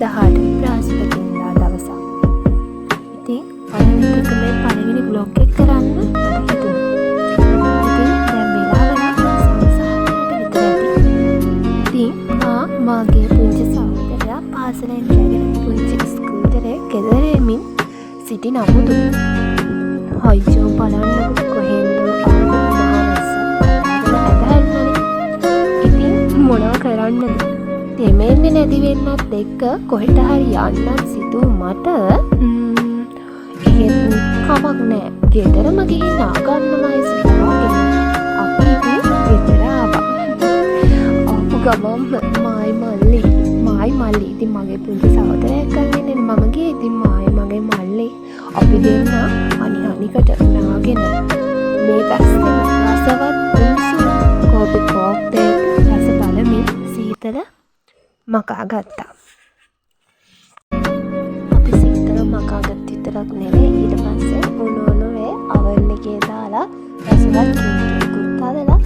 18 බ්‍රහස්පතින්දා දවසක්. ඉතින් පළවෙනි එක මේ පළවෙනි බ්ලොග් එක කරන්න මට හිතුණා. ඉතින් දැන් වෙලාව නම් සමහරකට විතර ඇති. ඉතින් මාගේ පුංචි සහෝදරයා පාසලෙන් ගිහගෙන පුංචි ස්කූටරේ ගෙදර එමින් සිටි නමුදු හයිචෝ බලන්නකො කොහෙන්ද මොනව කරන්නද? දෙමෙන්නේ නැති වෙන්නත් එක්ක කොහෙට හරි යන්නත් සිතූ මට එහෙත් කමක් නෑ. ගෙදරම ගිහින් නාගන්නමයි සිතාගෙන අපි ගෙදර ආවා. ආපු ගමන් මායි මල්ලි ඉතින් මගේ පුංචි සහෝදරයා එක්කගෙන මම ගියේ. ඉතින් මගේ මල්ලි අපි දෙන්න අනිකට නාගෙන මේ පැත්තේ රසවත් උණුසුම් කෝපි කෝප්ටේල් රස බලමින් සීතල මකා ගත්තා. අපි සීතල මකාගත් විතරක් නෙවෙයි ඊට පස්සේ උණුවේ අවල් එකේ දාලා රසවත් කේක් එකකුත් හදලා